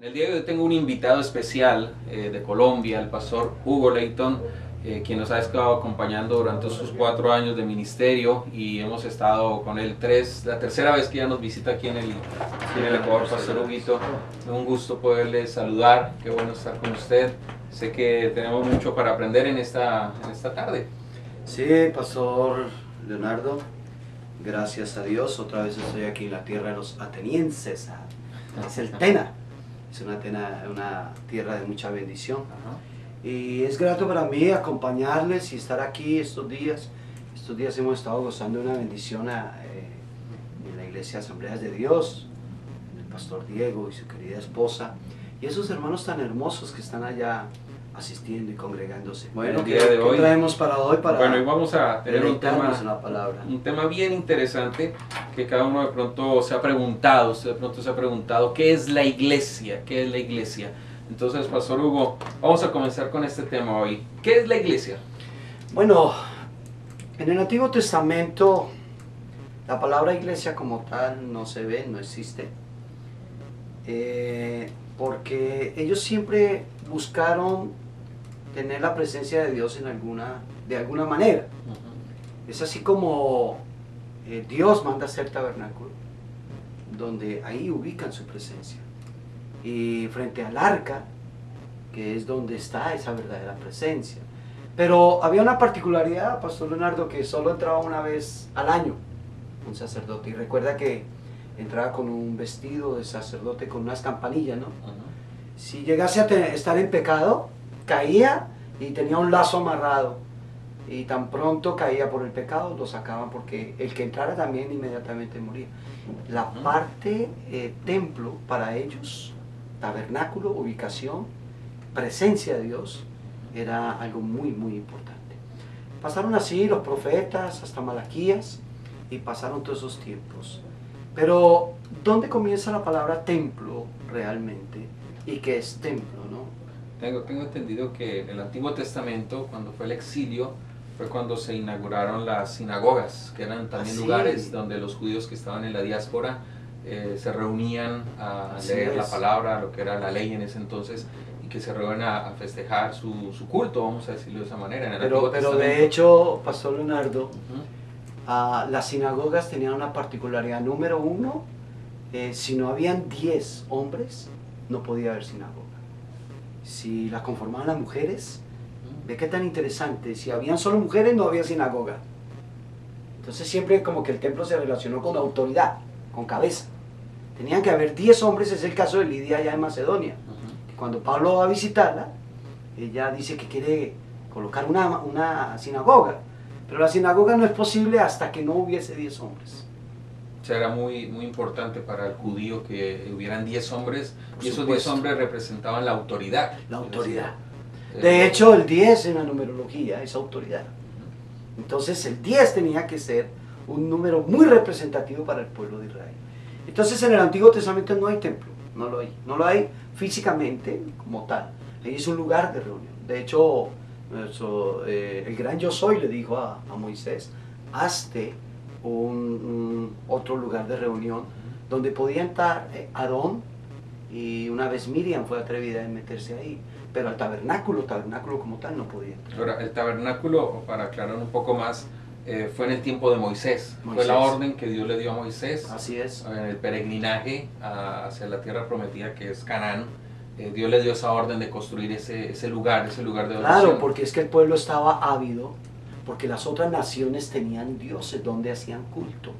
El día de hoy tengo un invitado especial de Colombia, el pastor Hugo Leighton, quien nos ha estado acompañando durante sus 4 años de ministerio y hemos estado con él la tercera vez que ya nos visita aquí en el Ecuador, pastor Huguito. Un gusto poderle saludar, qué bueno estar con usted. Sé que tenemos mucho para aprender en esta tarde. Sí, Pastor Leonardo, gracias a Dios, otra vez estoy aquí en la tierra de los atenienses. Es el Tena, es una tierra de mucha bendición. Ajá. Y es grato para mí acompañarles y estar aquí estos días. Estos días hemos estado gozando de una bendición en la iglesia Asambleas de Dios, el pastor Diego y su querida esposa, y esos hermanos tan hermosos que están allá asistiendo y congregándose. Bueno, el día de hoy, ¿qué traemos para hoy? Bueno, hoy vamos a tener en la palabra. un tema bien interesante que cada uno de pronto se ha preguntado, ¿qué es la iglesia? ¿Qué es la iglesia? Entonces, Pastor Hugo, vamos a comenzar con este tema hoy. ¿Qué es la iglesia? Bueno, en el Antiguo Testamento la palabra iglesia como tal no se ve, no existe, porque ellos siempre buscaron tener la presencia de Dios de alguna manera. Es así como Dios manda hacer tabernáculo, donde ahí ubican su presencia. Y frente al arca, que es donde está esa verdadera presencia. Pero había una particularidad, Pastor Leonardo, que solo entraba una vez al año un sacerdote. Y recuerda que entraba con un vestido de sacerdote con unas campanillas, ¿no? Si llegase a estar en pecado, caía y tenía un lazo amarrado. Y tan pronto caía por el pecado, lo sacaban porque el que entrara también inmediatamente moría. La parte templo para ellos, tabernáculo, ubicación, presencia de Dios, era algo muy, muy importante. Pasaron así los profetas hasta Malaquías y pasaron todos esos tiempos. Pero, ¿dónde comienza la palabra templo realmente? ¿Y qué es templo, no? Tengo entendido que en el Antiguo Testamento, cuando fue el exilio, fue cuando se inauguraron las sinagogas, que eran también lugares donde los judíos que estaban en la diáspora se reunían a leer la palabra, lo que era la ley en ese entonces, y que se reunían a festejar su culto, vamos a decirlo de esa manera. Pero de hecho, Pastor Leonardo, las sinagogas tenían una particularidad. Número uno, si no habían 10 hombres, no podía haber sinagoga. Si la conformaban las mujeres, ve qué tan interesante, si habían solo mujeres no había sinagoga. Entonces siempre como que el templo se relacionó con autoridad, con cabeza. Tenían que haber 10 hombres, es el caso de Lidia allá en Macedonia. Cuando Pablo va a visitarla, ella dice que quiere colocar una sinagoga, pero la sinagoga no es posible hasta que no hubiese 10 hombres. O sea, era muy, muy importante para el judío que hubieran 10 hombres, y esos 10 hombres representaban la autoridad. La autoridad. De hecho, el 10 en la numerología es autoridad. Entonces, el 10 tenía que ser un número muy representativo para el pueblo de Israel. Entonces, en el Antiguo Testamento no hay templo, no lo hay físicamente como tal. Ahí es un lugar de reunión. De hecho, el gran Yo Soy le dijo a Moisés, hazte otro lugar de reunión donde podía entrar Aarón, y una vez Miriam fue atrevida en meterse ahí, pero al tabernáculo como tal no podía entrar. Ahora, el tabernáculo, para aclarar un poco más, fue en el tiempo de Moisés. Fue la orden que Dios le dio a Moisés. Así es. En el peregrinaje hacia la tierra prometida, que es Canaán. Dios le dio esa orden de construir ese lugar de oración. Claro, porque es que el pueblo estaba ávido, porque las otras naciones tenían dioses donde hacían culto.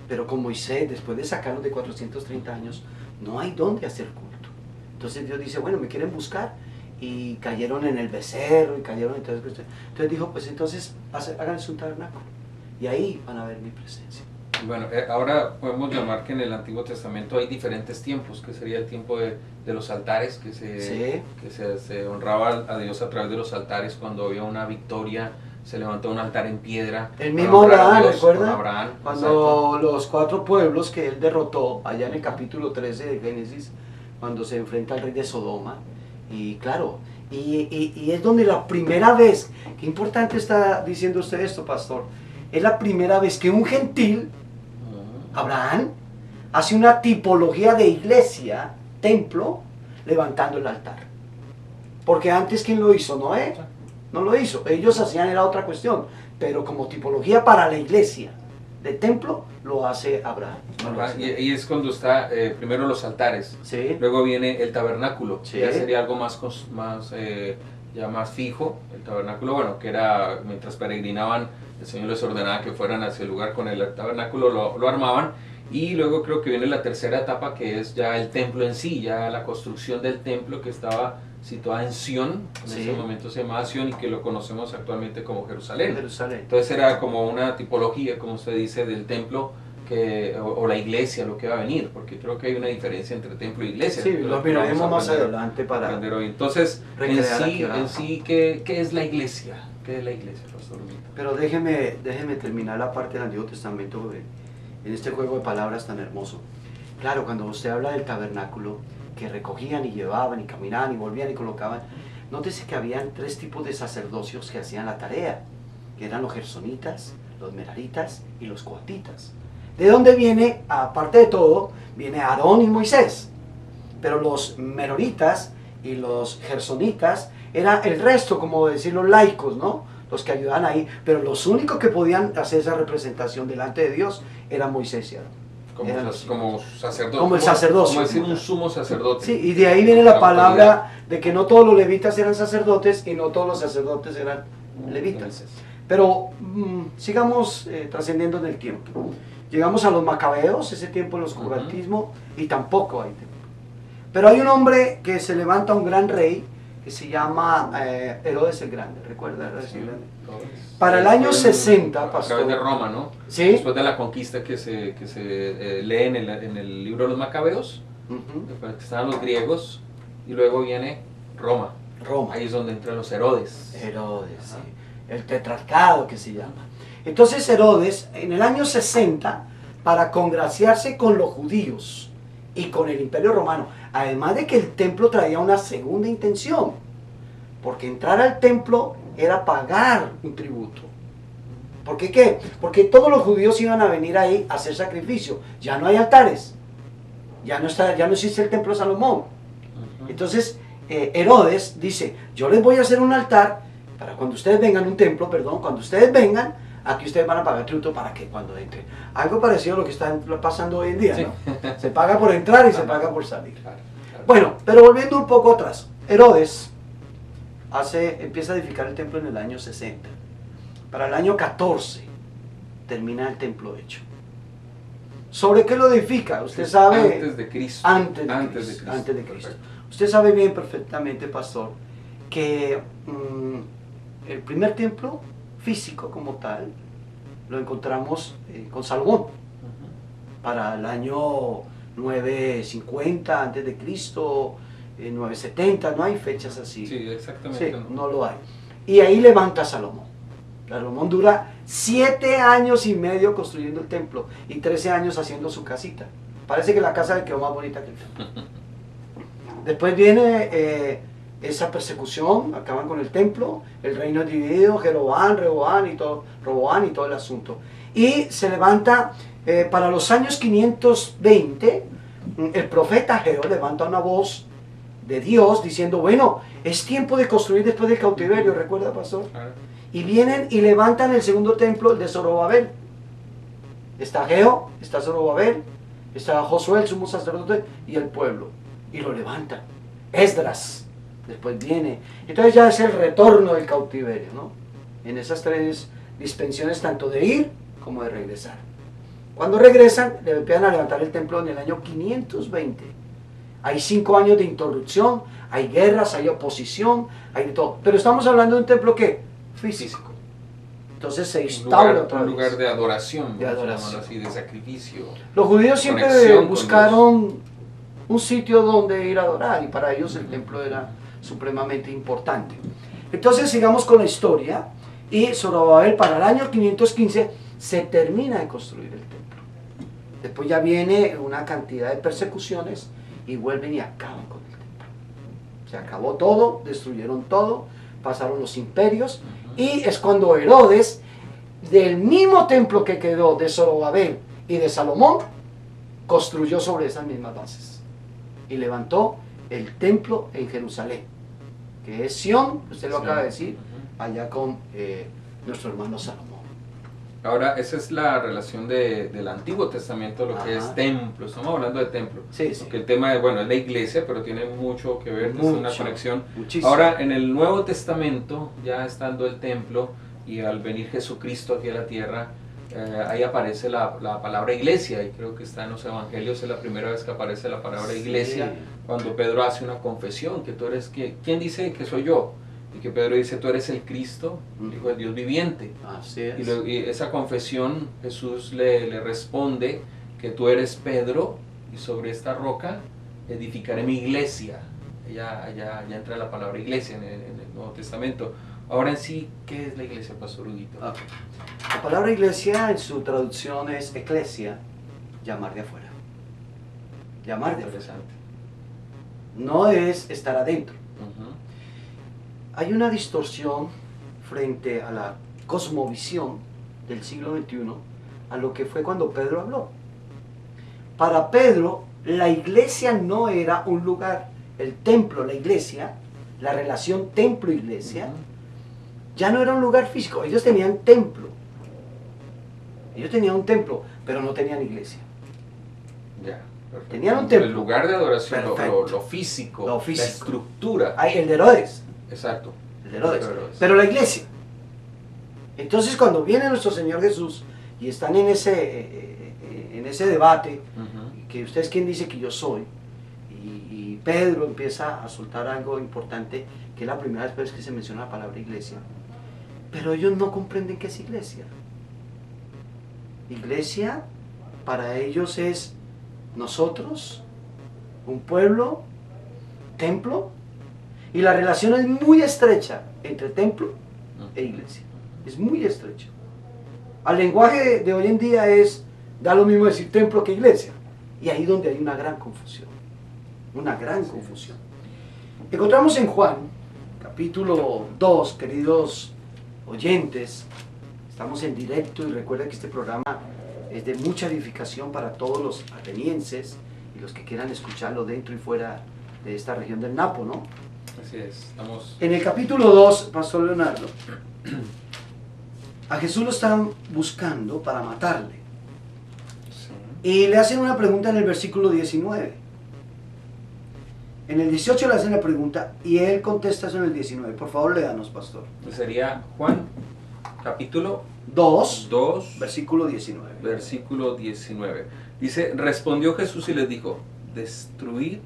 Pero con Moisés, después de sacarlos de 430 años, no hay donde hacer culto. Entonces Dios dice, bueno, me quieren buscar, y cayeron en el becerro, y cayeron en todas las cuestiones. Entonces dijo, pues entonces háganse un tabernáculo, y ahí van a ver mi presencia. Bueno, ahora podemos llamar que en el Antiguo Testamento hay diferentes tiempos, que sería el tiempo de los altares, que se honraba a Dios a través de los altares. Cuando había una victoria, se levantó un altar en piedra. El mismo Abraham, ¿recuerda? Exacto. Cuando los 4 pueblos que él derrotó, allá en el capítulo 13 de Génesis, cuando se enfrenta al rey de Sodoma, y claro, y es donde la primera vez, qué importante está diciendo usted esto, pastor, es la primera vez que un gentil, Abraham, hace una tipología de iglesia, templo, levantando el altar. Porque antes, ¿quién lo hizo? Noé. No lo hizo. Ellos hacían era otra cuestión. Pero como tipología para la iglesia de templo, lo hace Abraham. Y es cuando está primero los altares, Sí. luego viene el tabernáculo, Sí. ya sería algo ya más fijo. El tabernáculo, bueno, que era mientras peregrinaban, el Señor les ordenaba que fueran hacia el lugar con el tabernáculo, lo armaban. Y luego creo que viene la tercera etapa, que es ya el templo en sí, ya la construcción del templo que estaba situada en Sión, en Sí. ese momento se llamaba Sión y que lo conocemos actualmente como Jerusalén. Jerusalén. Entonces era como una tipología, como usted dice, del templo o la iglesia, lo que va a venir, porque creo que hay una diferencia entre templo e iglesia. Sí, que lo vamos a miraremos más aprender- adelante para aprender hoy. Entonces, recrear aquí ahora. en sí ¿qué es la iglesia? ¿Qué es la iglesia, Pastor Mito? Pero déjeme terminar la parte del Antiguo Testamento en este juego de palabras tan hermoso. Claro, cuando usted habla del tabernáculo, que recogían y llevaban y caminaban y volvían y colocaban, nótese que habían 3 tipos de sacerdocios que hacían la tarea, que eran los gersonitas, los meraritas y los coatitas. ¿De dónde viene? Aparte de todo, viene Aarón y Moisés. Pero los meroritas y los gersonitas era el resto, como decir los laicos, ¿no? Los que ayudaban ahí. Pero los únicos que podían hacer esa representación delante de Dios eran Moisés y Aarón. Como sacerdote. Como el sacerdocio. Como decir un sumo sacerdote. Sí, y de ahí viene la palabra de que no todos los levitas eran sacerdotes y no todos los sacerdotes eran levitas. Pero sigamos trascendiendo en el tiempo. Llegamos a los macabeos, ese tiempo en el oscurantismo, y tampoco hay templo. Pero hay un hombre que se levanta, un gran rey, que se llama Herodes el Grande, ¿recuerda Herodes el Grande? Para el año 60, pastor. A través de Roma, ¿no? Sí. Después de la conquista que se lee en el libro de los Macabeos, que estaban los griegos, y luego viene Roma. Roma. Ahí es donde entran los Herodes. Herodes, sí. El tetrarcado que se llama. Entonces Herodes, en el año 60, para congraciarse con los judíos y con el Imperio Romano, además de que el templo traía una segunda intención, porque entrar al templo era pagar un tributo. ¿Por qué qué? Porque todos los judíos iban a venir ahí a hacer sacrificio. Ya no hay altares, ya no existe el templo de Salomón. Entonces Herodes dice, yo les voy a hacer un altar para cuando ustedes vengan, un templo, perdón, cuando ustedes vengan, aquí ustedes van a pagar tributo para que cuando entren. Algo parecido a lo que está pasando hoy en día, Sí. ¿no? Se paga por entrar y se paga por salir. Claro. Bueno, pero volviendo un poco atrás, Herodes empieza a edificar el templo en el año 60. Para el año 14 termina el templo hecho. ¿Sobre qué lo edifica? Usted sabe. Antes de Cristo. Antes de Cristo. Perfecto. Usted sabe bien perfectamente, pastor, que el primer templo físico como tal lo encontramos con Salomón para el año 950 antes de Cristo, 970, no hay fechas así. Sí, exactamente. Sí, no lo hay. Y ahí levanta Salomón. Salomón dura 7 años y medio construyendo el templo y 13 años haciendo su casita. Parece que la casa le quedó más bonita que el templo. Después viene esa persecución, acaban con el templo, el reino es dividido, Roboán y todo el asunto. Y se levanta para los años 520, el profeta Ageo levanta una voz de Dios diciendo, bueno, es tiempo de construir después del cautiverio, ¿recuerda, pastor? Y vienen y levantan el segundo templo, el de Zorobabel. Está Ageo, está Zorobabel, está Josué, el sumo sacerdote, y el pueblo. Y lo levantan. Esdras, después viene. Entonces ya es el retorno del cautiverio, ¿no? En esas 3 dispensiones, tanto de ir como de regresar. Cuando regresan, le empiezan a levantar el templo en el año 520. Hay 5 años de interrupción, hay guerras, hay oposición, hay de todo. Pero estamos hablando de un templo que físico. Entonces se instaura otra vez. Un lugar de adoración, de adoración, así, de sacrificio. Los judíos siempre buscaron un sitio donde ir a adorar y para ellos el templo era supremamente importante. Entonces sigamos con la historia y Zorobabel para el año 515 se termina de construir el templo. Después ya viene una cantidad de persecuciones y vuelven y acaban con el templo. Se acabó todo, destruyeron todo, pasaron los imperios y es cuando Herodes, del mismo templo que quedó de Zorobabel y de Salomón, construyó sobre esas mismas bases y levantó el templo en Jerusalén, que es Sión, usted lo Sí. acaba de decir, allá con nuestro hermano Salomón. Ahora, esa es la relación del Antiguo Testamento, lo que Ajá. es templo. Estamos hablando de templo. Sí, sí. Porque el tema es, bueno, es la iglesia, pero tiene mucho que ver, es una Mucho, conexión. muchísimo. Ahora, en el Nuevo Testamento, ya estando el templo y al venir Jesucristo aquí a la tierra, ahí aparece la palabra iglesia, y creo que está en los evangelios, es la primera vez que aparece la palabra iglesia, Sí. cuando Pedro hace una confesión, que tú eres, ¿quién dice que soy yo? Y que Pedro dice, tú eres el Cristo, Hijo del Dios viviente. Así es. Y esa confesión, Jesús le responde que tú eres Pedro, y sobre esta roca edificaré mi iglesia. Ya entra la palabra iglesia en el Nuevo Testamento. Ahora en sí, ¿qué es la iglesia, Pastor Huguito? Ok. La palabra iglesia en su traducción es eclesia, llamar de afuera. Llamar de afuera. Interesante. No es estar adentro. Ujú. Hay una distorsión frente a la cosmovisión del siglo XXI a lo que fue cuando Pedro habló. Para Pedro, la iglesia no era un lugar. El templo, la iglesia, la relación templo-iglesia, Ujú. ya no era un lugar físico. Ellos tenían templo. Ellos tenían un templo, pero no tenían iglesia. Ya, perfecto. Tenían un templo. El lugar de adoración, Perfecto. lo físico, Lo la físico. estructura. Hay el de Herodes. Exacto. El de Herodes. Herodes. Pero la iglesia. Entonces cuando viene nuestro Señor Jesús y están en ese debate, Ujú. que usted es quien dice que yo soy, y Pedro empieza a soltar algo importante, que es la primera vez que se menciona la palabra iglesia, pero ellos no comprenden qué es iglesia. Iglesia para ellos es nosotros, un pueblo, templo, y la relación es muy estrecha entre templo e iglesia. Es muy estrecho. Al lenguaje de hoy en día da lo mismo decir templo que iglesia. Y ahí donde hay una gran confusión. Una gran confusión. Encontramos en Juan, capítulo 2, queridos oyentes, estamos en directo y recuerden que este programa es de mucha edificación para todos los atenienses y los que quieran escucharlo dentro y fuera de esta región del Napo, ¿no? Así es, estamos... En el capítulo 2, Pastor Leonardo, a Jesús lo están buscando para matarle. Sí. Y le hacen una pregunta en el versículo 19. En el 18 le hacen la pregunta y él contesta eso en el 19. Por favor, léanos, pastor. Sería Juan, capítulo 2, 2, versículo 19. versículo 19. Dice, respondió Jesús y les dijo, destruid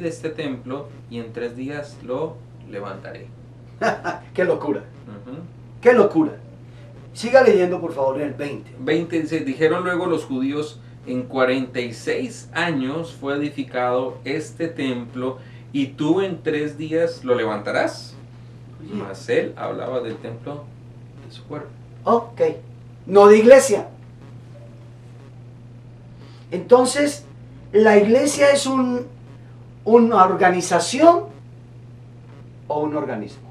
este templo y en 3 días lo levantaré. ¡Qué locura! Ujú. ¡Qué locura! Siga leyendo, por favor, en el 20. 20 dice, dijeron luego los judíos, en 46 años fue edificado este templo y tú en 3 días lo levantarás. Oye. Mas él hablaba del templo de su cuerpo. Ok. No de iglesia. Entonces, ¿la iglesia es una organización o un organismo?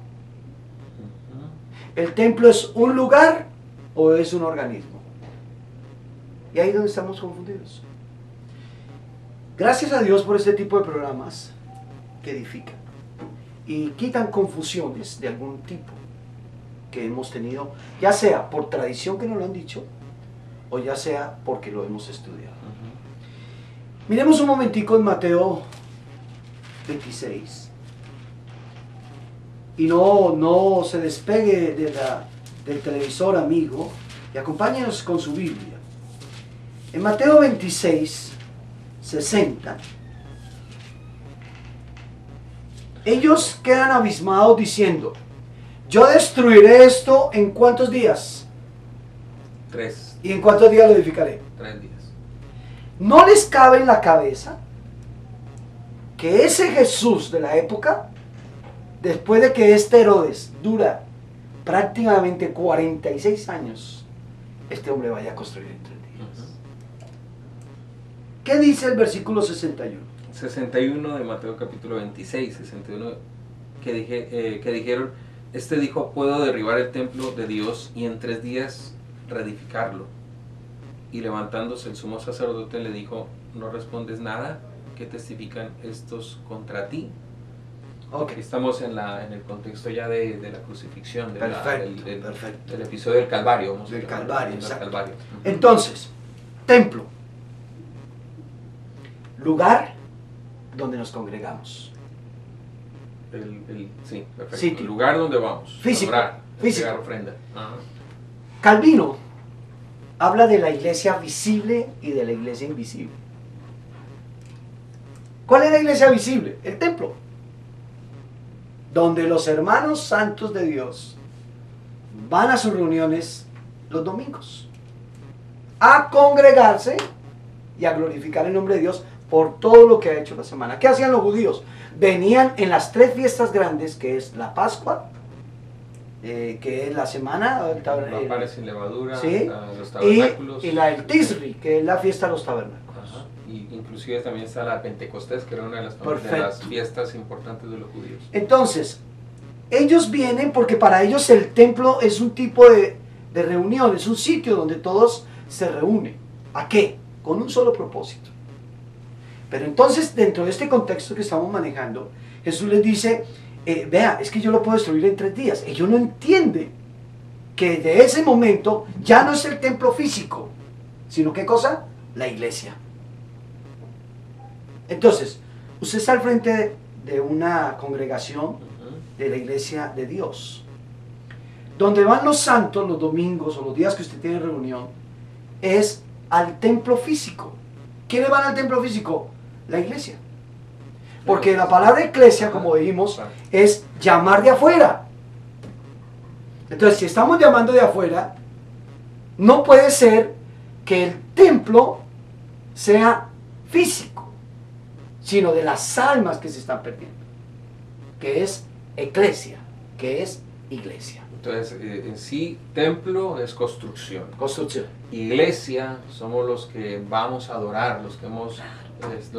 Ujú. ¿El templo es un lugar o es un organismo? Y ahí es donde estamos confundidos. Gracias a Dios por este tipo de programas que edifican y quitan confusiones de algún tipo que hemos tenido, ya sea por tradición que nos lo han dicho o ya sea porque lo hemos estudiado. Ujú. Miremos un momentico en Mateo 26 y no se despegue del televisor, amigo, y acompáñenos con su Biblia. En Mateo 26, 60, ellos quedan abismados diciendo, yo destruiré esto en ¿cuántos días? 3 ¿Y en cuántos días lo edificaré? días. ¿No les cabe en la cabeza que ese Jesús de la época, después de que este Herodes dura prácticamente 46 años, este hombre vaya a construir en 3 días? ¿Qué dice el versículo 61? 61 de Mateo capítulo 26, 61, que dijeron, este dijo, puedo derribar el templo de Dios y en 3 días reedificarlo. Y levantándose el sumo sacerdote le dijo, ¿no respondes nada? ¿qué testifican estos contra ti? Ok. Estamos en el contexto ya de la crucifixión, Perfecto, del perfecto. del episodio del Calvario. Vamos a Del llamarlo, Calvario, del exacto. Calvario. Entonces, templo, lugar donde nos congregamos. Sí, perfecto. Sitio. El lugar donde vamos. Físico, A orar, físico. entregar ofrenda. Ajá. Calvino habla de la iglesia visible y de la iglesia invisible. ¿Cuál es la iglesia visible? El templo, donde los hermanos santos de Dios van a sus reuniones los domingos a congregarse y a glorificar el nombre de Dios por todo lo que ha hecho la semana. ¿Qué hacían los judíos? Venían en las 3 fiestas grandes, que es la Pascua, que es la semana, Los panes sin levadura, ¿sí? Los tabernáculos. y la del Tisri, que es la fiesta de los tabernáculos. Ajá. Y inclusive también está la Pentecostés, que era una de las Perfecto. fiestas importantes de los judíos. Entonces, ellos vienen porque para ellos el templo es un tipo de reunión, es un sitio donde todos se reúnen. ¿A qué? Con un solo propósito. Pero entonces, dentro de este contexto que estamos manejando, Jesús les dice, vea, es que yo lo puedo destruir en 3 días. Ellos no entienden que de ese momento ya no es el templo físico, sino ¿qué cosa? La iglesia. Entonces, usted está al frente de una congregación de la iglesia de Dios. Donde van los santos los domingos o los días que usted tiene reunión es al templo físico. ¿Quiénes van al templo físico? La iglesia. Porque la palabra iglesia, como dijimos, es llamar de afuera. Entonces, si estamos llamando de afuera, no puede ser que el templo sea físico, sino de las almas que se están perdiendo, que es eclesia, que es iglesia. Entonces, en sí, templo es construcción. Construcción. Iglesia somos los que vamos a adorar, los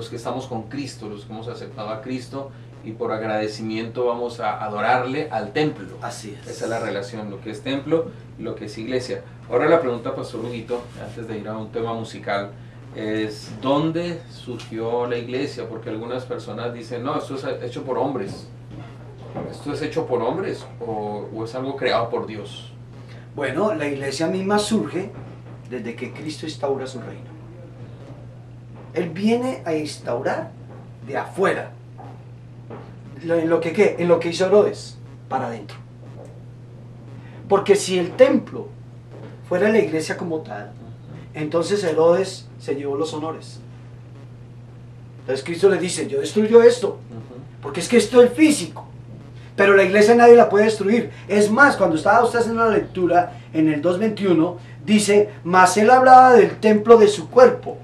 que estamos con Cristo, los que hemos aceptado a Cristo y por agradecimiento vamos a adorarle al templo. Así es. Esa es la relación, lo que es templo y lo que es iglesia. Ahora la pregunta, Pastor Huguito, antes de ir a un tema musical, es ¿dónde surgió la iglesia? Porque algunas personas dicen, no, esto es hecho por hombres. ¿Esto es hecho por hombres o es algo creado por Dios? Bueno, la iglesia misma surge desde que Cristo instaura su reino. Él viene a instaurar de afuera. ¿En lo que qué? En lo que hizo Herodes, para adentro. Porque si el templo fuera la iglesia como tal, entonces Herodes se llevó los honores. Entonces Cristo le dice, yo destruyo esto, porque es que esto es físico. Pero la iglesia nadie la puede destruir. Es más, cuando estaba usted haciendo la lectura en el 2:21, dice, mas él hablaba del templo de su cuerpo.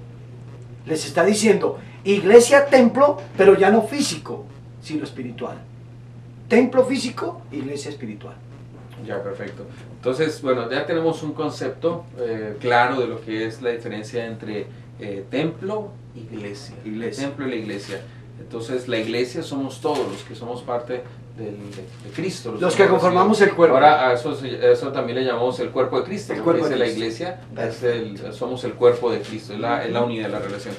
Les está diciendo, iglesia, templo, pero ya no físico, sino espiritual. Templo físico, iglesia espiritual. Ya, perfecto. Entonces, bueno, ya tenemos un concepto claro de lo que es la diferencia entre templo y iglesia. Iglesia. El templo y la iglesia. Entonces, la iglesia somos todos los que somos parte de Cristo. Los que conformamos el cuerpo. Ahora, a eso también le llamamos el cuerpo de Cristo. El cuerpo Dice de la Cristo. iglesia, somos el cuerpo de Cristo, es la unidad de la relación.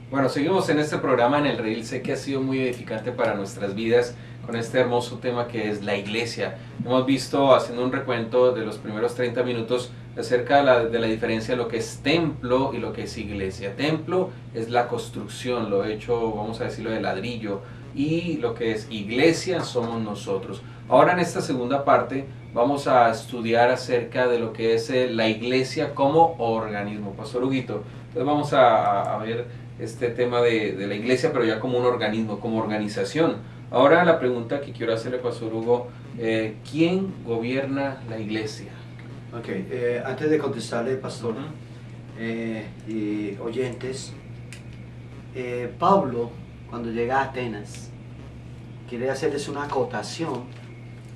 Bueno, seguimos en este programa en el Redil. Sé que ha sido muy edificante para nuestras vidas con este hermoso tema que es la iglesia. Hemos visto, haciendo un recuento de los primeros 30 minutos, acerca de la diferencia de lo que es templo y lo que es iglesia. Templo es la construcción, lo hecho, vamos a decirlo, de ladrillo, y lo que es iglesia somos nosotros. Ahora en esta segunda parte vamos a estudiar acerca de lo que es la iglesia como organismo. Pastor Huguito, entonces vamos a ver este tema de la iglesia, pero ya como un organismo, como organización. Ahora la pregunta que quiero hacerle, Pastor Hugo, ¿quién gobierna la iglesia? Ok, antes de contestarle, pastor, y oyentes, Pablo, cuando llega a Atenas, quiere hacerles una acotación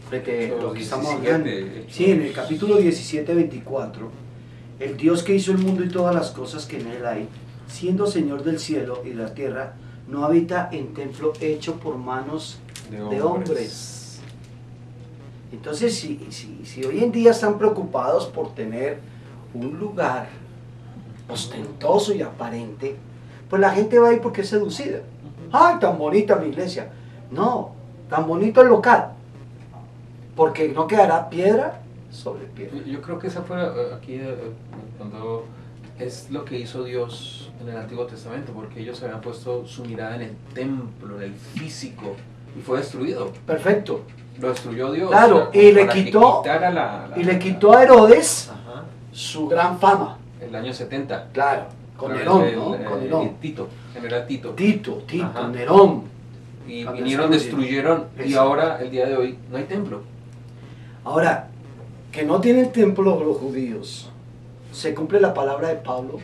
frente a lo que estamos hablando. Sí, en el capítulo 17, 24, el Dios que hizo el mundo y todas las cosas que en él hay, siendo Señor del cielo y de la tierra, no habita en templo hecho por manos de hombres. Entonces, si hoy en día están preocupados por tener un lugar ostentoso y aparente, pues la gente va a ir porque es seducida. ¡Ay, tan bonita mi iglesia! No, tan bonito el local, porque no quedará piedra sobre piedra. Yo creo que esa fue aquí cuando es lo que hizo Dios en el Antiguo Testamento, porque ellos habían puesto su mirada en el templo, en el físico, y fue destruido. Perfecto. Lo destruyó Dios. Claro, o sea, y le para que quitó, quitara y le quitó a Herodes Ajá, su gran fama. el año 70. Claro, con A Nerón, través ¿no? del, Con Nerón. Tito, general Tito. Tito, Ajá. Nerón. Y Cuando vinieron, destruyeron, y Exacto. ahora, el día de hoy, no hay templo. Ahora, que no tienen templo los judíos, se cumple la palabra de Pablo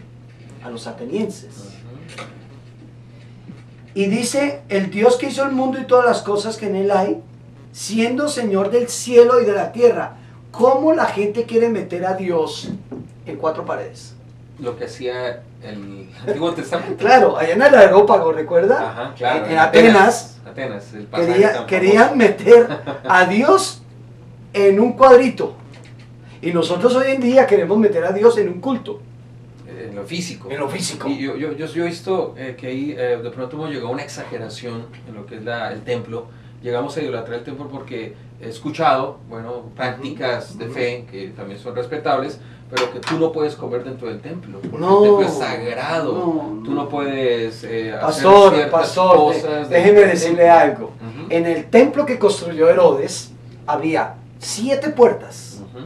a los atenienses. Y dice, el Dios que hizo el mundo y todas las cosas que en él hay, siendo Señor del cielo y de la tierra. ¿Cómo la gente quiere meter a Dios en cuatro paredes? Lo que hacía el Antiguo Testamento. Claro, allá en el aerópago, ¿recuerda? Ajá, claro. En Atenas, Atenas, el pasaje tan querían famoso. meter a Dios en un cuadrito. Y nosotros hoy en día queremos meter a Dios en un culto, En lo físico. en lo físico. Y yo he visto que ahí de pronto hemos llegado a una exageración en lo que es el templo. Llegamos a idolatrar el templo porque he escuchado, bueno, prácticas de fe que también son respetables, pero que tú no puedes comer dentro del templo, porque No, el templo es sagrado. no, Tú no puedes hacer Pastor, ciertas cosas. déjeme del decirle templo. algo. Ujú, En el templo que construyó Herodes había 7 puertas. ujú.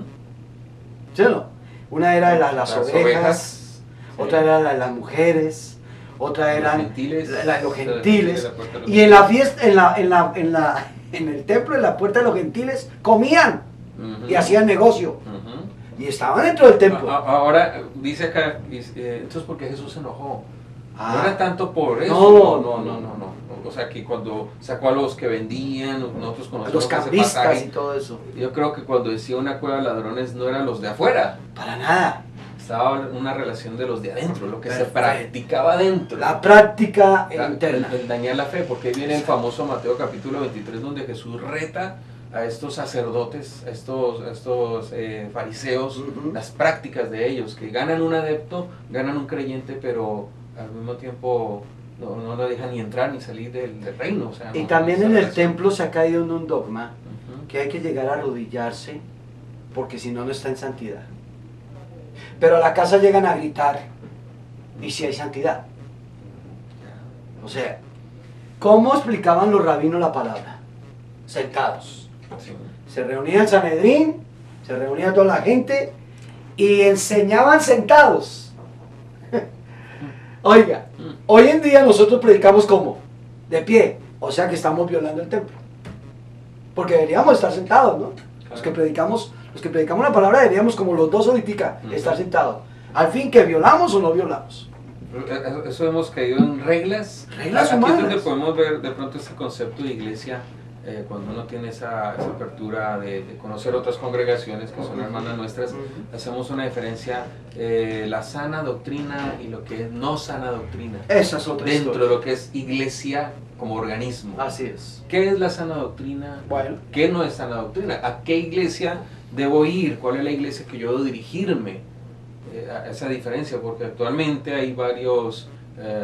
¿Sí o no? Una era de las ovejas, sí. otra era la de las mujeres, otra Los eran gentiles, la de los de gentiles. la puerta de los Y en la fiesta, en el templo, en la puerta de los gentiles, comían Ujú, y hacían negocio. ujú. Y estaban dentro del templo. Ahora dice acá, entonces ¿por qué Jesús se enojó? Ah. No era tanto por eso. No. O sea, que cuando sacó a los que vendían, nosotros A conocemos los ese cambistas pasaje. y todo eso. Yo creo que cuando decía una cueva de ladrones no eran los de afuera, Para nada. estaba una relación de los de adentro, lo que se Perfecto. practicaba adentro. La práctica La- interna. el dañar la fe, porque ahí viene el famoso Mateo capítulo 23, donde Jesús reta a estos sacerdotes, a estos fariseos, Ujú. las prácticas de ellos, que ganan un adepto, ganan un creyente, pero al mismo tiempo no lo dejan ni entrar ni salir del reino. O sea, Y no- también esa en el relación. templo se ha caído en un dogma Ujú. que hay que llegar a arrodillarse porque si no, no está en santidad. Pero a la casa llegan a gritar y si hay santidad. O sea, ¿cómo explicaban los rabinos la palabra? Sentados. Sí. Se reunía el Sanedrín, se reunía toda la gente y enseñaban sentados. Oiga, hoy en día nosotros predicamos como de pie, o sea que estamos violando el templo. Porque deberíamos estar sentados, ¿no? Los que predicamos la palabra deberíamos, como los dos ahorita, estar sentados. Al fin, que violamos o no violamos. Eso hemos caído en reglas. Reglas Aquí humanas. es donde podemos ver de pronto ese concepto de iglesia, cuando uno tiene esa apertura de conocer otras congregaciones que son hermanas nuestras. Hacemos una diferencia, la sana doctrina y lo que es no sana doctrina. Esa es otra Dentro historia. de lo que es iglesia como organismo. Así es. ¿Qué es la sana doctrina? Bueno. ¿Qué no es sana doctrina? ¿A qué iglesia debo ir? ¿Cuál es la iglesia que yo debo dirigirme? A esa diferencia, porque actualmente hay varios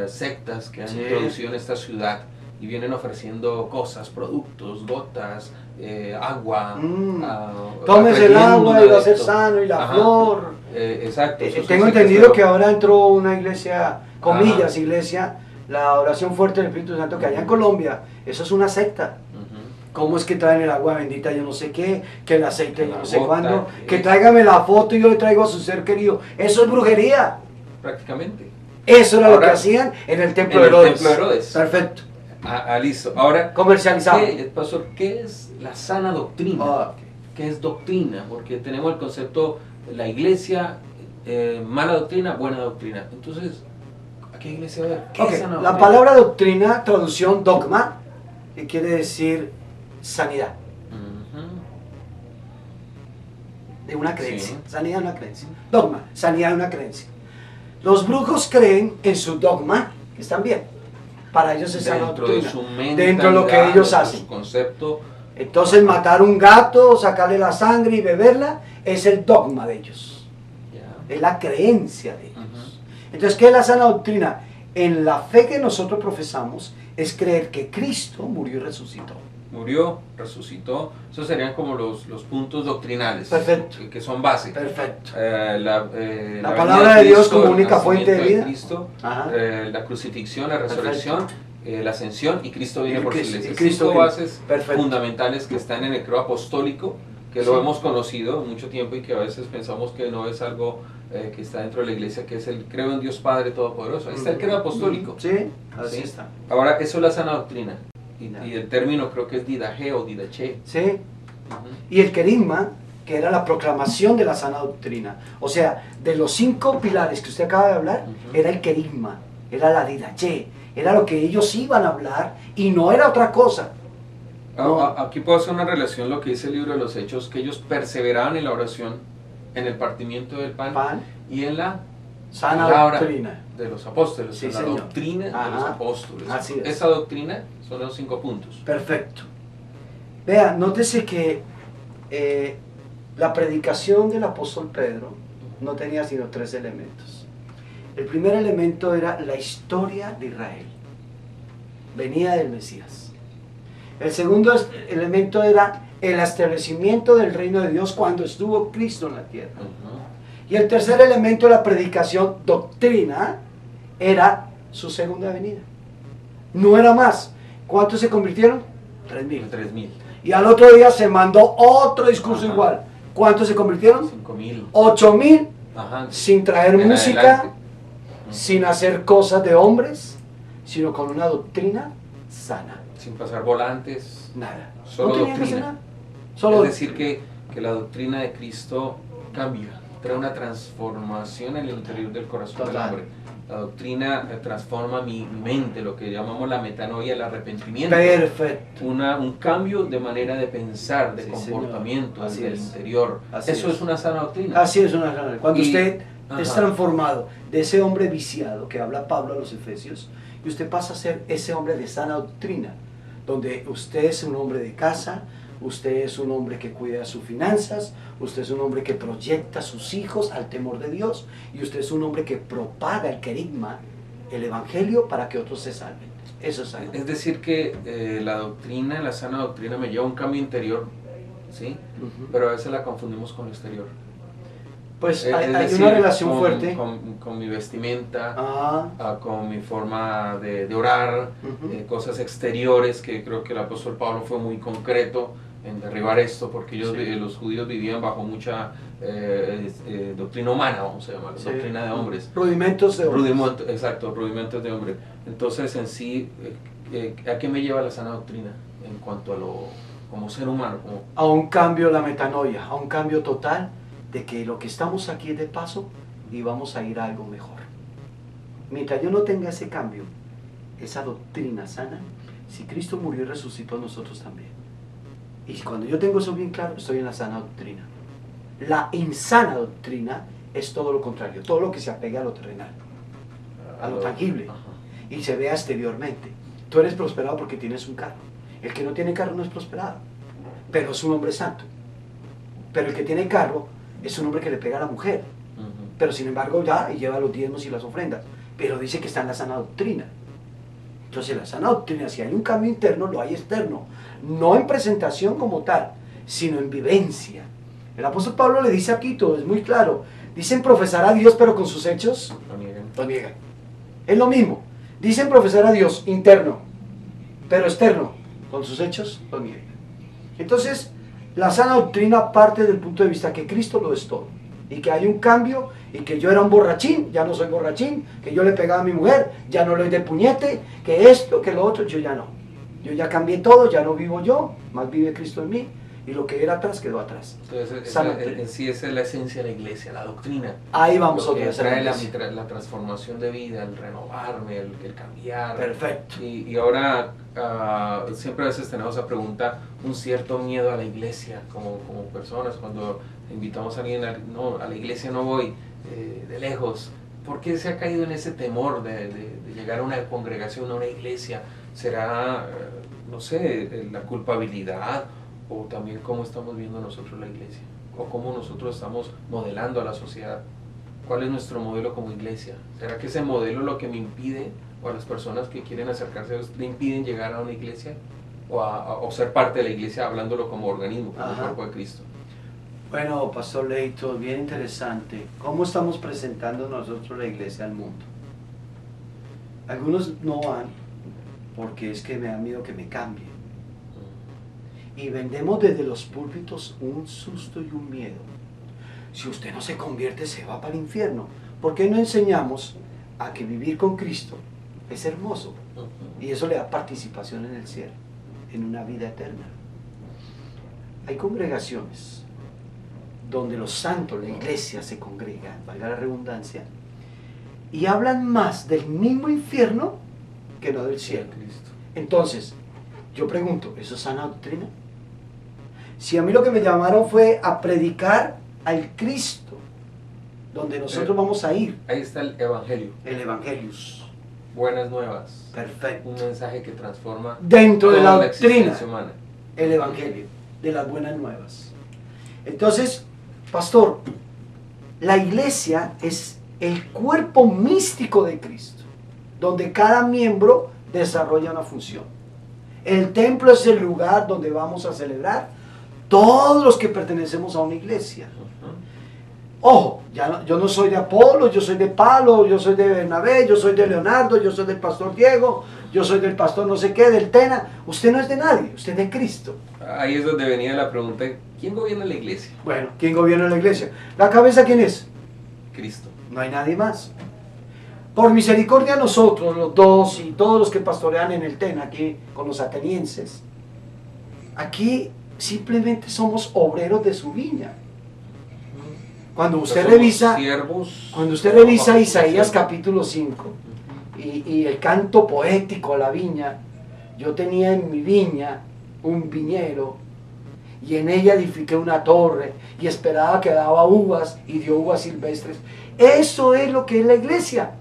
sectas que han Sí. introducido en esta ciudad y vienen ofreciendo cosas, productos, gotas, agua. Tómese el atrayendo agua un y va a ser adepto. sano y la Ajá. flor. Exacto. Esos son Tengo sectas, entendido pero- que ahora entró una iglesia, comillas, Ajá. iglesia, la oración fuerte del Espíritu Santo, que allá en Colombia, eso es una secta. Ujú. ¿Cómo es que traen el agua bendita yo no sé qué, que el aceite yo La no sé gota, cuándo, que eso. tráigame la foto y yo le traigo a su ser querido? Eso es brujería. Prácticamente. Eso era lo Ahora, que hacían en el templo en de el Herodes. templo de Herodes. Perfecto. Listo. Ahora, Comercializado. Pastor, ¿qué es la sana doctrina? Ah, ok. ¿Qué es doctrina? Porque tenemos el concepto, la iglesia, mala doctrina, buena doctrina. Entonces, ¿a qué iglesia va? ¿Qué Ok, es sana la doctrina? palabra doctrina, traducción dogma, que quiere decir sanidad Ujú. de una creencia. Sí. Sanidad de una creencia. Dogma, sanidad de una creencia. Los brujos creen en su dogma, que están bien. Para ellos es sana Dentro de doctrina. su mente, Dentro de lo que ellos hacen. Su concepto. Entonces matar un gato, sacarle la sangre y beberla, es el dogma de ellos. Ya. Es la creencia de ellos. Ujú. Entonces, ¿qué es la sana doctrina? en la fe que nosotros profesamos es creer que Cristo murió y resucitó. Murió, resucitó. Esos serían como los puntos doctrinales. Perfecto. Que son base. Perfecto. La palabra de Dios como única fuente de vida. Cristo, la crucifixión, la resurrección, la ascensión y Cristo viene por su iglesia. Cristo 5 bases perfecto. fundamentales que están en el credo apostólico, que lo hemos conocido mucho tiempo y que a veces pensamos que no es algo que está dentro de la iglesia, que es el creo en Dios Padre Todopoderoso. Ahí está el credo apostólico. Sí, así está. Ahora, eso es la sana doctrina. Y el término creo que es didache o didache. Sí. Y el querigma, que era la proclamación de la sana doctrina. O sea, de los 5 pilares que usted acaba de hablar, era el querigma, era la didache, era lo que ellos iban a hablar y no era otra cosa. No. Aquí puedo hacer una relación lo que dice el libro de los Hechos, que ellos perseveraban en la oración, en el partimiento del pan. Y en la sana doctrina de los apóstoles, sí, la doctrina de los apóstoles. Así es. Esa doctrina son los 5 puntos. Perfecto. Vea, nótese que la predicación del apóstol Pedro no tenía sino 3 elementos. El primer elemento era la historia de Israel, venida del Mesías. El segundo elemento era el establecimiento del reino de Dios cuando estuvo Cristo en la tierra. Y el tercer elemento de la predicación, doctrina, era su segunda venida. No era más. ¿Cuántos se convirtieron? 3.000. 3.000. Y al otro día se mandó otro discurso igual. ¿Cuántos se convirtieron? 5.000. 8.000. Sin traer música, sin hacer cosas de hombres, sino con una doctrina sana. Sin pasar volantes. Nada. Solo no doctrina. Solo es decir, que la doctrina de Cristo cambia, trae una transformación en el interior del corazón del hombre. La doctrina transforma mi mente, lo que llamamos la metanoia, el arrepentimiento. Perfecto. Un cambio de manera de pensar, de comportamiento desde el interior. Eso es una sana doctrina. Así es una sana doctrina. Cuando usted es transformado de ese hombre viciado que habla Pablo a los Efesios, y usted pasa a ser ese hombre de sana doctrina, donde usted es un hombre de casa, usted es un hombre que cuida sus finanzas, usted es un hombre que proyecta a sus hijos al temor de Dios, y usted es un hombre que propaga el querigma, el evangelio, para que otros se salven. Eso es algo. Es decir que la doctrina, la sana doctrina me lleva a un cambio interior, ¿sí? Pero a veces la confundimos con lo exterior. Pues hay decir, una relación fuerte con mi vestimenta, con mi forma de orar, cosas exteriores, que creo que el apóstol Pablo fue muy concreto en derribar esto, porque ellos, los judíos vivían bajo mucha doctrina humana, vamos a llamarlo, doctrina de hombres. Rudimentos de hombres. Exacto, rudimentos de hombre. Entonces, en sí, ¿a qué me lleva la sana doctrina en cuanto a lo, como ser humano? A un cambio, la metanoia, a un cambio total, de que lo que estamos aquí es de paso y vamos a ir a algo mejor. Mientras yo no tenga ese cambio, esa doctrina sana, si Cristo murió y resucitó, nosotros también. Y cuando yo tengo eso bien claro, estoy en la sana doctrina. La insana doctrina es todo lo contrario, todo lo que se apega a lo terrenal, a lo tangible, y se vea exteriormente. Tú eres prosperado porque tienes un carro. El que no tiene carro no es prosperado, pero es un hombre santo. Pero el que tiene carro es un hombre que le pega a la mujer, pero sin embargo ya y lleva los diezmos y las ofrendas, pero dice que está en la sana doctrina. Entonces la sana doctrina, si hay un cambio interno, lo hay externo, no en presentación como tal, sino en vivencia. El apóstol Pablo le dice aquí, todo es muy claro, dicen profesar a Dios, pero con sus hechos lo niegan. Es lo mismo, dicen profesar a Dios interno, pero externo, con sus hechos lo niegan. Entonces la sana doctrina parte del punto de vista que Cristo lo es todo, y que hay un cambio, y que yo era un borrachín, ya no soy borrachín, que yo le pegaba a mi mujer, ya no le doy de puñete, que esto, que lo otro, yo ya no. Yo ya cambié todo, ya no vivo yo, más vive Cristo en mí, y lo que era atrás quedó atrás. Entonces, en sí esa es la esencia de la iglesia, la doctrina. Ahí vamos otra vez. Trae la transformación de vida, el renovarme, el cambiar. Perfecto. Y ahora siempre a veces tenemos esa pregunta, un cierto miedo a la iglesia como personas, cuando invitamos a alguien a la iglesia no voy, de lejos. ¿Por qué se ha caído en ese temor de llegar a una congregación, a una iglesia? ¿Será, no sé, la culpabilidad? O también cómo estamos viendo nosotros la iglesia, o cómo nosotros estamos modelando a la sociedad. ¿Cuál es nuestro modelo como iglesia? ¿Será que ese modelo es lo que me impide o a las personas que quieren acercarse a Dios le impiden llegar a una iglesia o ser parte de la iglesia, hablándolo como organismo, como el cuerpo de Cristo? Bueno, Pastor Leito, bien interesante. ¿Cómo estamos presentando nosotros la iglesia al mundo? Algunos no van porque es que me da miedo que me cambien. Y vendemos desde los púlpitos un susto y un miedo. Si usted no se convierte, se va para el infierno. ¿Por qué no enseñamos a que vivir con Cristo es hermoso? Y eso le da participación en el cielo, en una vida eterna. Hay congregaciones donde los santos, la iglesia se congrega, valga la redundancia, y hablan más del mismo infierno que no del cielo. Entonces, yo pregunto, ¿eso es sana doctrina? Si a mí lo que me llamaron fue a predicar al Cristo, donde nosotros vamos a ir. Ahí está el Evangelio. El Evangelius. Buenas nuevas. Perfecto. Un mensaje que transforma dentro de la doctrina, existencia humana. el Evangelio, de las buenas nuevas. Entonces, pastor, la iglesia es el cuerpo místico de Cristo, donde cada miembro desarrolla una función. El templo es el lugar donde vamos a celebrar todos los que pertenecemos a una iglesia. Ojo, yo no soy de Apolo, yo soy de Pablo, yo soy de Bernabé, yo soy de Leonardo, yo soy del pastor Diego, yo soy del pastor no sé qué, del Tena. Usted no es de nadie, usted es de Cristo. Ahí es donde venía la pregunta, ¿quién gobierna la iglesia? Bueno, ¿quién gobierna la iglesia? ¿La cabeza quién es? Cristo. No hay nadie más. Por misericordia nosotros, los dos y todos los que pastorean en el Tena, aquí con los atenienses, aquí simplemente somos obreros de su viña. Cuando usted revisa Isaías capítulo 5 y el canto poético a la viña, yo tenía en mi viña un viñero y en ella edifiqué una torre y esperaba que daba uvas y dio uvas silvestres. Eso es lo que es la iglesia.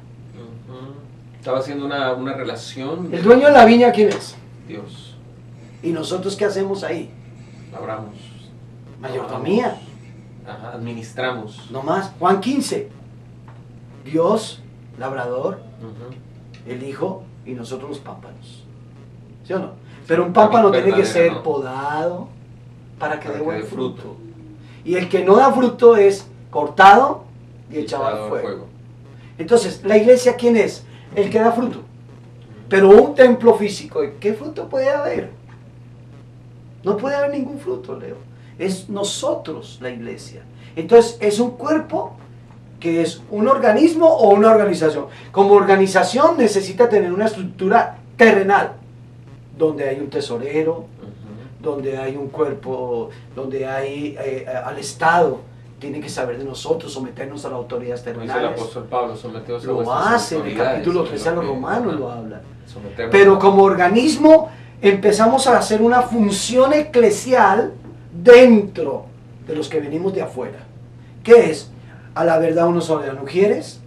Estaba haciendo una relación. ¿El dueño de la viña quién es? Dios. ¿Y nosotros qué hacemos ahí? Labramos. Mayordomía. Ajá, administramos. No más. Juan 15. Dios, labrador, el Hijo y nosotros los pámpanos. ¿Sí o no? Pero un pámpano tiene que ser podado para que dé buen fruto. Y el que no da fruto es cortado y echado al fuego. Entonces, ¿la iglesia quién es? El que da fruto. Pero un templo físico, ¿qué fruto puede haber? No puede haber ningún fruto, Leo. Es nosotros la iglesia. Entonces es un cuerpo que es un organismo o una organización. Como organización necesita tener una estructura terrenal, donde hay un tesorero, donde hay un cuerpo, donde hay al Estado, tiene que saber de nosotros, someternos a las autoridades terrenales. Dice el apóstol Pablo, someteos a lo hace, en el capítulo 13 a los romanos lo habla. Someternos. Pero como organismo empezamos a hacer una función eclesial dentro de los que venimos de afuera. ¿Qué es? A la verdad unos ordenarán ujieres,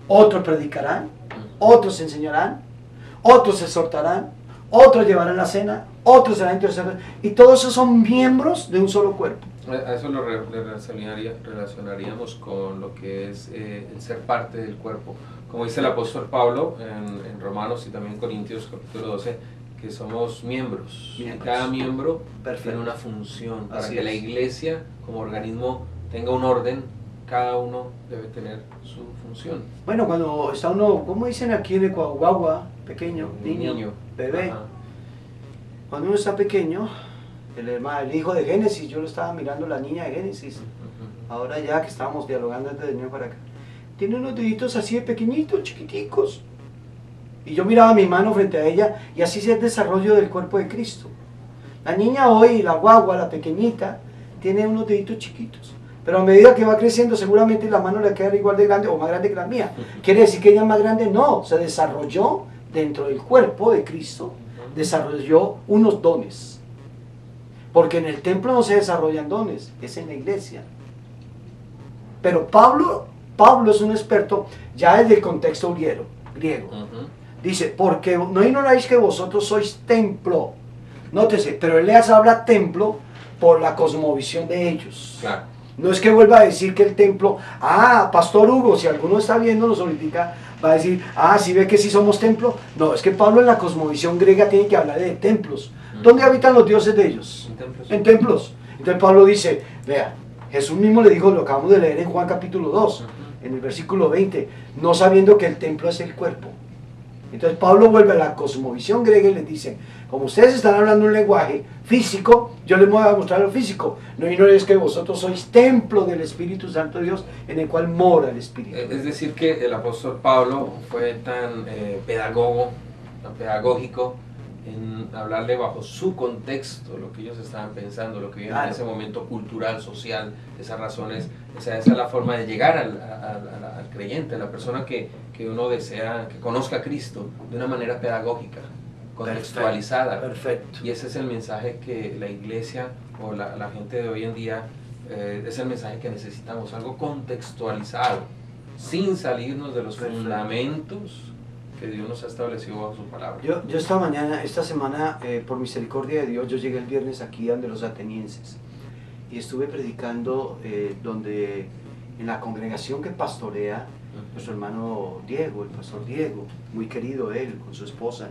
otros predicarán, otros enseñarán, otros exhortarán, otros llevarán la cena, otros serán intercesores, y todos esos son miembros de un solo cuerpo. A eso lo relacionaríamos con lo que es el ser parte del cuerpo. Como dice el apóstol Pablo en Romanos y también Corintios capítulo 12, que somos miembros. Cada miembro tiene una función. Para que la iglesia como organismo tenga un orden, cada uno debe tener su función. Bueno, cuando está uno, ¿cómo dicen aquí en Ecuador? Guagua, pequeño, niño, bebé. Ajá. Cuando uno está pequeño, el hijo de Génesis, yo lo estaba mirando, la niña de Génesis, ahora ya que estábamos dialogando antes de venir para acá, tiene unos deditos así de pequeñitos, chiquiticos. Y yo miraba mi mano frente a ella y así es el desarrollo del cuerpo de Cristo. La niña hoy, la guagua, la pequeñita, tiene unos deditos chiquitos. Pero a medida que va creciendo, seguramente la mano le queda igual de grande o más grande que la mía. ¿Quiere decir que ella es más grande? No, se desarrolló dentro del cuerpo de Cristo, desarrolló unos dones. Porque en el templo no se desarrollan dones, es en la iglesia. Pero Pablo es un experto ya desde el contexto griego. Dice, porque no ignoráis que vosotros sois templo. Nótese, pero él les habla templo por la cosmovisión de ellos. Claro. No es que vuelva a decir que el templo, Pastor Hugo, si alguno está viendo, nos ahorita va a decir, ah, ¿sí ve que sí somos templo? No, es que Pablo en la cosmovisión griega tiene que hablar de templos. ¿Dónde habitan los dioses de ellos? En templos. En templos. Entonces Pablo dice, vea, Jesús mismo le dijo, lo acabamos de leer en Juan capítulo 2, en el versículo 20, no sabiendo que el templo es el cuerpo. Entonces Pablo vuelve a la cosmovisión griega y les dice, como ustedes están hablando un lenguaje físico, yo les voy a mostrar lo físico. No es que vosotros sois templo del Espíritu Santo de Dios, en el cual mora el Espíritu. Es decir, que el apóstol Pablo fue tan pedagogo, tan pedagógico, en hablarle bajo su contexto, lo que ellos estaban pensando, lo que vivían en ese momento cultural, social, esas razones, esa es la forma de llegar al creyente, a la persona que uno desea, que conozca a Cristo de una manera pedagógica, contextualizada. Perfecto. Y ese es el mensaje que la iglesia o la gente de hoy en día, es el mensaje que necesitamos, algo contextualizado, sin salirnos de los fundamentos que Dios nos ha establecido bajo su palabra. Yo esta semana, por misericordia de Dios, yo llegué el viernes aquí donde los atenienses y estuve predicando en la congregación que pastorea nuestro hermano Diego, el pastor Diego, muy querido él, con su esposa.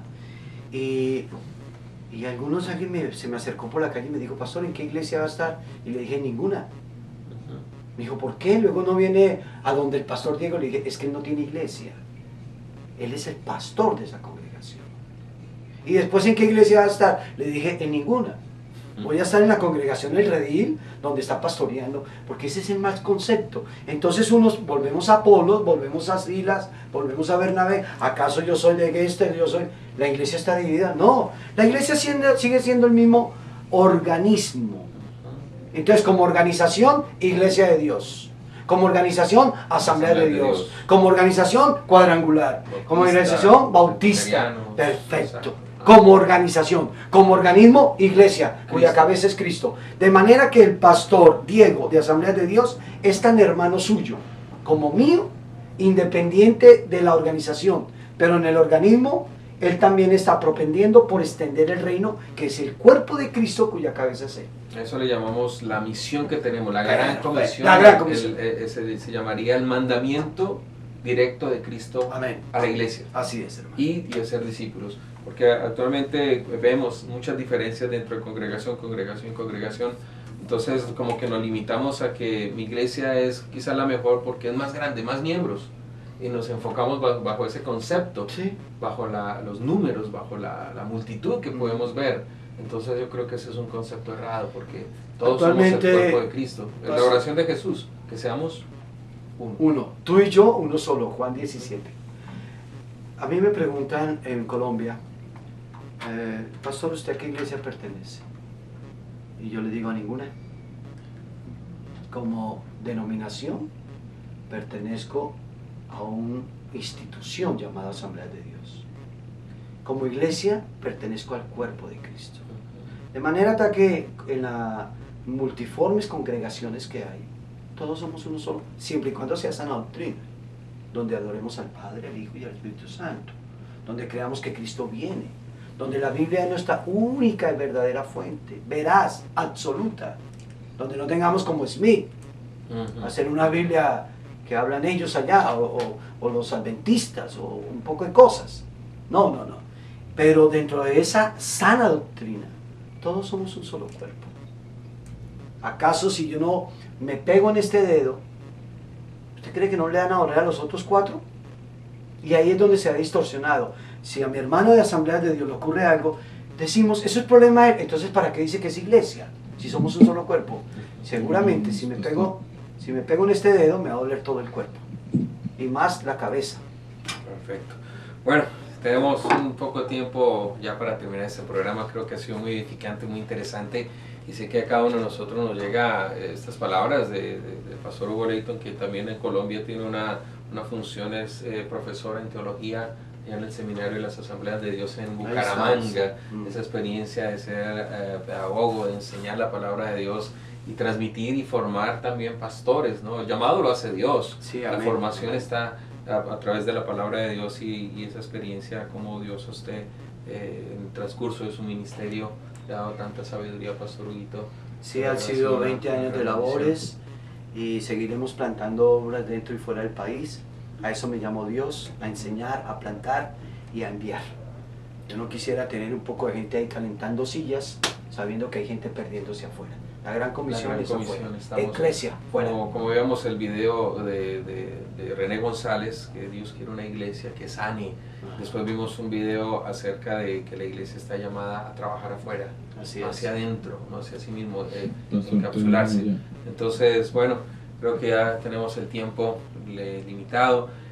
Y alguien se me acercó por la calle y me dijo, pastor, ¿en qué iglesia va a estar? Y le dije, ninguna. Me dijo, ¿por qué? Luego no viene a donde el pastor Diego. Le dije, es que él no tiene iglesia. Él es el pastor de esa congregación. Y después, ¿en qué iglesia va a estar? Le dije, en ninguna. Voy a estar en la congregación del Redil, donde está pastoreando, porque ese es el más concepto. Entonces volvemos a Apolos, volvemos a Silas, volvemos a Bernabé. ¿Acaso yo soy de Gester? La iglesia está dividida. No, la iglesia sigue siendo el mismo organismo. Entonces, como organización, Iglesia de Dios. Como organización, Asamblea de Dios. Como organización, cuadrangular. Como organización, bautista. Perfecto. Como organización, como organismo, iglesia, cuya cabeza es Cristo. De manera que el pastor Diego de Asamblea de Dios es tan hermano suyo como mío, independiente de la organización. Pero en el organismo, él también está propendiendo por extender el reino, que es el cuerpo de Cristo, cuya cabeza es él. Eso le llamamos la misión que tenemos, la gran comisión. La gran comisión. Se llamaría el mandamiento directo de Cristo. Amén. A la iglesia. Así es, hermano. Y a ser discípulos. Porque actualmente vemos muchas diferencias dentro de congregación. Entonces como que nos limitamos a que mi iglesia es quizá la mejor porque es más grande, más miembros. Y nos enfocamos bajo ese concepto, sí, bajo los números, bajo la multitud que podemos ver. Entonces yo creo que ese es un concepto errado porque todos somos el cuerpo de Cristo. La oración de Jesús, que seamos uno. Tú y yo, uno solo, Juan 17. A mí me preguntan en Colombia, pastor, ¿usted a qué iglesia pertenece? Y yo le digo, a ninguna. Como denominación, pertenezco a una institución llamada Asamblea de Dios. Como iglesia, pertenezco al cuerpo de Cristo. De manera tal que en las multiformes congregaciones que hay, todos somos uno solo, siempre y cuando sea sana doctrina, donde adoremos al Padre, al Hijo y al Espíritu Santo, donde creamos que Cristo viene, donde la Biblia es nuestra única y verdadera fuente, veraz, absoluta, donde no tengamos como Smith, hacer una Biblia que hablan ellos allá, o los adventistas, o un poco de cosas. No. Pero dentro de esa sana doctrina, todos somos un solo cuerpo. ¿Acaso si yo no me pego en este dedo, usted cree que no le dan a orar a los otros 4? Y ahí es donde se ha distorsionado. Si a mi hermano de Asamblea de Dios le ocurre algo, decimos, eso es problema de él. Entonces, ¿para qué dice que es iglesia? Si somos un solo cuerpo. Seguramente, si me pego en este dedo, me va a doler todo el cuerpo. Y más la cabeza. Perfecto. Bueno, tenemos un poco de tiempo ya para terminar este programa. Creo que ha sido muy edificante, muy interesante. Y sé que a cada uno de nosotros nos llega estas palabras del pastor Hugo Leighton, que también en Colombia tiene una función, es profesor en teología en el seminario de las Asambleas de Dios en Bucaramanga. Esa experiencia de ser pedagogo, de enseñar la palabra de Dios y transmitir y formar también pastores, ¿no? El llamado lo hace Dios. Sí, la amén. Formación está a través de la palabra de Dios y esa experiencia, como Dios a usted en el transcurso de su ministerio le ha dado tanta sabiduría, Pastor Huguito. Sí, han sido 20 años de labores y seguiremos plantando obras dentro y fuera del país. A eso me llamó Dios, a enseñar, a plantar y a enviar. Yo no quisiera tener un poco de gente ahí calentando sillas, sabiendo que hay gente perdiéndose afuera. La gran comisión es afuera. Eclesia, fuera. Como veíamos el video de René González, que Dios quiere una iglesia que sane. Después vimos un video acerca de que la iglesia está llamada a trabajar afuera, hacia adentro, no hacia sí mismo, encapsularse. Entonces, bueno, creo que ya tenemos el tiempo limitado.